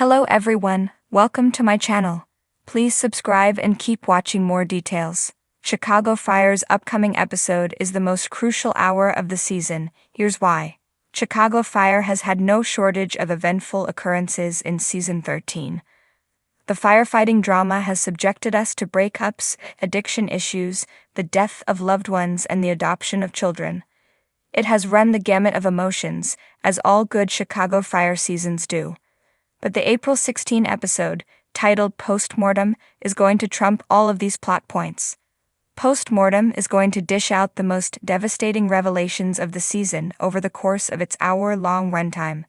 Hello everyone, welcome to my channel. Please subscribe and keep watching more details. Chicago Fire's upcoming episode is the most crucial hour of the season. Here's why. Chicago Fire has had no shortage of eventful occurrences in Season 13. The firefighting drama has subjected us to breakups, addiction issues, the death of loved ones, and the adoption of children. It has run the gamut of emotions, as all good Chicago Fire seasons do. But the April 16 episode, titled Postmortem, is going to trump all of these plot points. Postmortem is going to dish out the most devastating revelations of the season over the course of its hour-long runtime.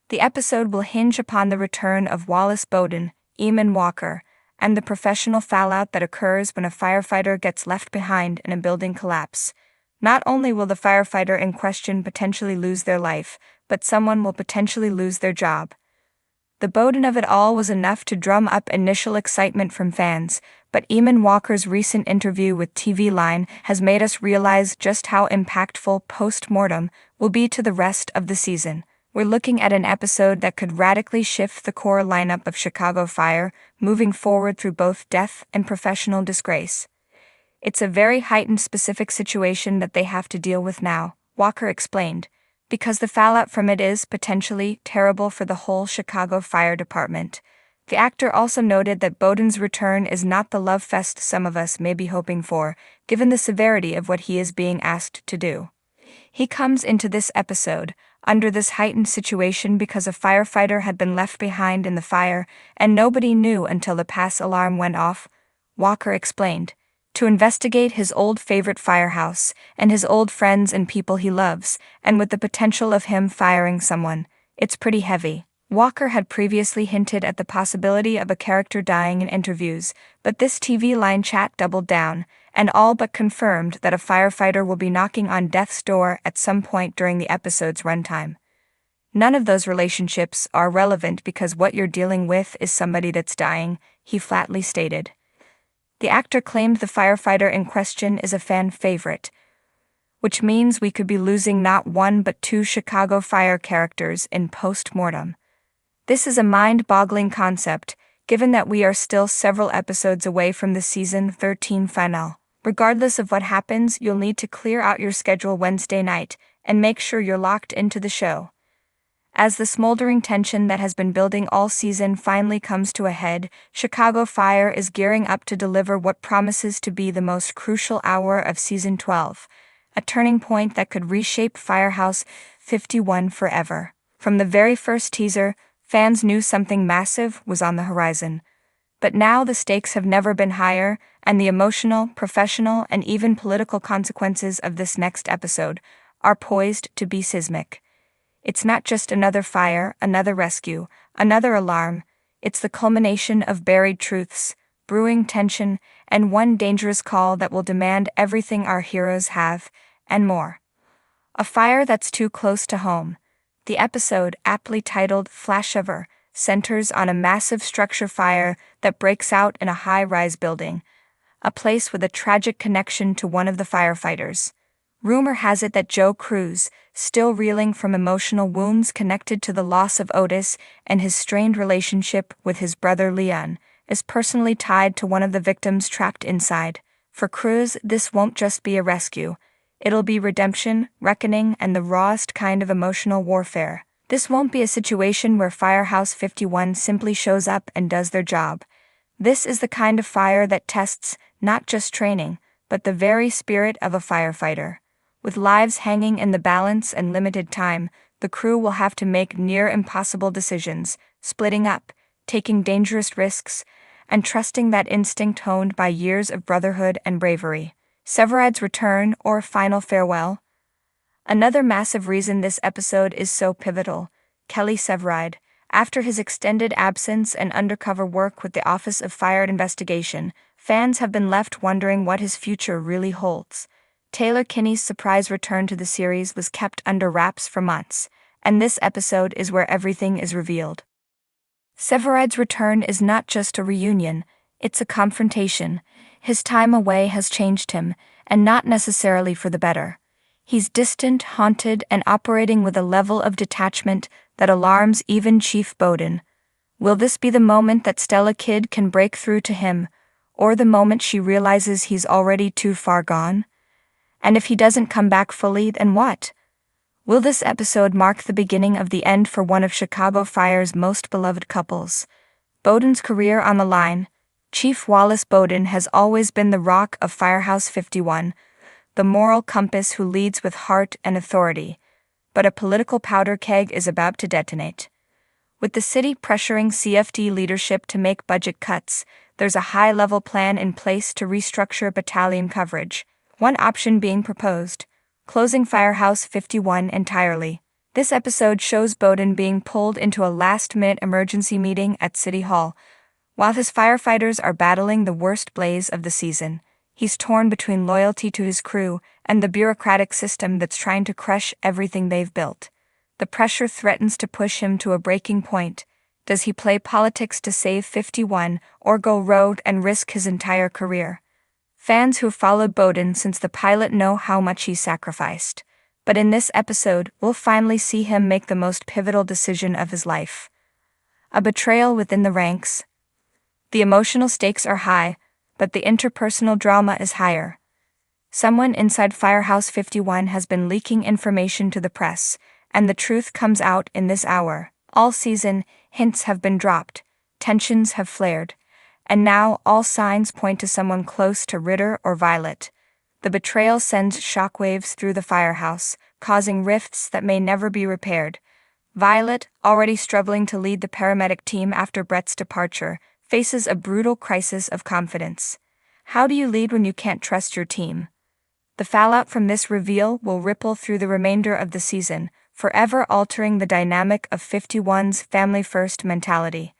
The episode will hinge upon the return of Wallace Bowden, Eamon Walker, and the professional fallout that occurs when a firefighter gets left behind in a building collapse. Not only will the firefighter in question potentially lose their life, but someone will potentially lose their job. The Bowden of it all was enough to drum up initial excitement from fans, but Eamon Walker's recent interview with TV Line has made us realize just how impactful Postmortem will be to the rest of the season. We're looking at an episode that could radically shift the core lineup of Chicago Fire, moving forward through both death and professional disgrace. It's a very heightened specific situation that they have to deal with now, Walker explained, because the fallout from it is potentially terrible for the whole Chicago Fire Department. The actor also noted that Bowden's return is not the love fest some of us may be hoping for, given the severity of what he is being asked to do. He comes into this episode under this heightened situation because a firefighter had been left behind in the fire, and nobody knew until the pass alarm went off, Walker explained, to investigate his old favorite firehouse and his old friends and people he loves, and with the potential of him firing someone. It's pretty heavy. Walker had previously hinted at the possibility of a character dying in interviews, but this TV Line chat doubled down, and all but confirmed that a firefighter will be knocking on death's door at some point during the episode's runtime. None of those relationships are relevant because what you're dealing with is somebody that's dying, he flatly stated. The actor claimed the firefighter in question is a fan favorite, which means we could be losing not one but two Chicago Fire characters in Postmortem. This is a mind-boggling concept, given that we are still several episodes away from the Season 13 finale. Regardless of what happens, you'll need to clear out your schedule Wednesday night and make sure you're locked into the show. As the smoldering tension that has been building all season finally comes to a head, Chicago Fire is gearing up to deliver what promises to be the most crucial hour of Season 12, a turning point that could reshape Firehouse 51 forever. From the very first teaser, fans knew something massive was on the horizon. But now the stakes have never been higher, and the emotional, professional, and even political consequences of this next episode are poised to be seismic. It's not just another fire, another rescue, another alarm. It's the culmination of buried truths, brewing tension, and one dangerous call that will demand everything our heroes have, and more. A fire that's too close to home. The episode, aptly titled Flashover, centers on a massive structure fire that breaks out in a high-rise building, a place with a tragic connection to one of the firefighters. Rumor has it that Joe Cruz, still reeling from emotional wounds connected to the loss of Otis and his strained relationship with his brother Leon, is personally tied to one of the victims trapped inside. For Cruz, this won't just be a rescue. It'll be redemption, reckoning, and the rawest kind of emotional warfare. This won't be a situation where Firehouse 51 simply shows up and does their job. This is the kind of fire that tests not just training, but the very spirit of a firefighter. With lives hanging in the balance and limited time, the crew will have to make near-impossible decisions, splitting up, taking dangerous risks, and trusting that instinct honed by years of brotherhood and bravery. Severide's return or final farewell. Another massive reason this episode is so pivotal, Kelly Severide, after his extended absence and undercover work with the Office of Fire Investigation, fans have been left wondering what his future really holds. Taylor Kinney's surprise return to the series was kept under wraps for months, and this episode is where everything is revealed. Severide's return is not just a reunion, it's a confrontation. His time away has changed him, and not necessarily for the better. He's distant, haunted, and operating with a level of detachment that alarms even Chief Bowden. Will this be the moment that Stella Kid can break through to him, or the moment she realizes he's already too far gone? And if he doesn't come back fully, then what? Will this episode mark the beginning of the end for one of Chicago Fire's most beloved couples? Bowden's career on the line. Chief Wallace Bowden has always been the rock of Firehouse 51, the moral compass who leads with heart and authority. But a political powder keg is about to detonate. With the city pressuring CFD leadership to make budget cuts, there's a high-level plan in place to restructure battalion coverage. One option being proposed: closing Firehouse 51 entirely. This episode shows Bowden being pulled into a last-minute emergency meeting at City Hall. While his firefighters are battling the worst blaze of the season, he's torn between loyalty to his crew and the bureaucratic system that's trying to crush everything they've built. The pressure threatens to push him to a breaking point. Does he play politics to save 51, or go rogue and risk his entire career? Fans who followed Bowden since the pilot know how much he sacrificed. But in this episode, we'll finally see him make the most pivotal decision of his life. A betrayal within the ranks. The emotional stakes are high, but the interpersonal drama is higher. Someone inside Firehouse 51 has been leaking information to the press, and the truth comes out in this hour. All season, hints have been dropped, tensions have flared, and now all signs point to someone close to Ritter or Violet. The betrayal sends shockwaves through the firehouse, causing rifts that may never be repaired. Violet, already struggling to lead the paramedic team after Brett's departure, faces a brutal crisis of confidence. How do you lead when you can't trust your team? The fallout from this reveal will ripple through the remainder of the season, forever altering the dynamic of 51's family-first mentality.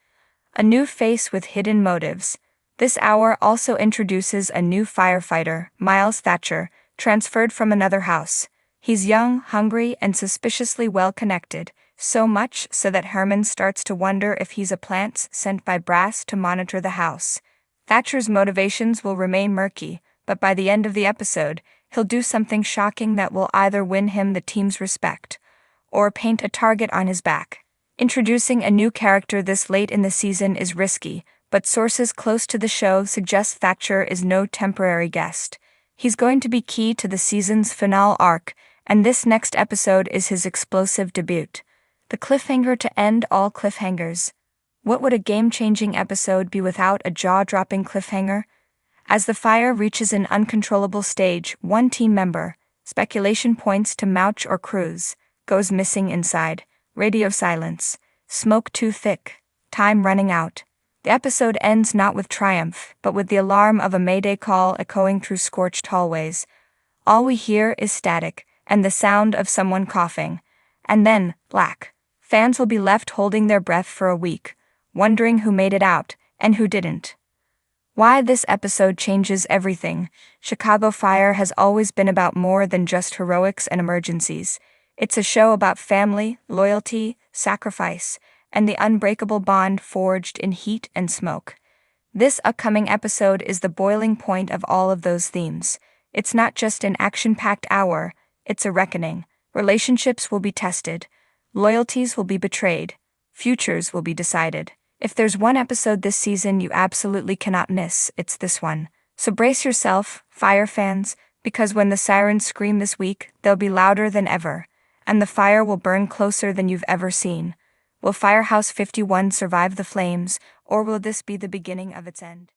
A new face with hidden motives. This hour also introduces a new firefighter, Miles Thatcher, transferred from another house. He's young, hungry, and suspiciously well-connected, so much so that Herman starts to wonder if he's a plant sent by Brass to monitor the house. Thatcher's motivations will remain murky, but by the end of the episode, he'll do something shocking that will either win him the team's respect or paint a target on his back. Introducing a new character this late in the season is risky, but sources close to the show suggest Thatcher is no temporary guest. He's going to be key to the season's finale arc, and this next episode is his explosive debut. The cliffhanger to end all cliffhangers. What would a game-changing episode be without a jaw-dropping cliffhanger? As the fire reaches an uncontrollable stage, one team member, speculation points to Mouch or Cruz, goes missing inside. Radio silence. Smoke too thick. Time running out. The episode ends not with triumph, but with the alarm of a mayday call echoing through scorched hallways. All we hear is static, and the sound of someone coughing. And then, black. Fans will be left holding their breath for a week, wondering who made it out, and who didn't. Why this episode changes everything. Chicago Fire has always been about more than just heroics and emergencies. It's a show about family, loyalty, sacrifice, and the unbreakable bond forged in heat and smoke. This upcoming episode is the boiling point of all of those themes. It's not just an action-packed hour, it's a reckoning. Relationships will be tested, loyalties will be betrayed, futures will be decided. If there's one episode this season you absolutely cannot miss, it's this one. So brace yourself, Fire fans, because when the sirens scream this week, they'll be louder than ever, and the fire will burn closer than you've ever seen. Will Firehouse 51 survive the flames, or will this be the beginning of its end?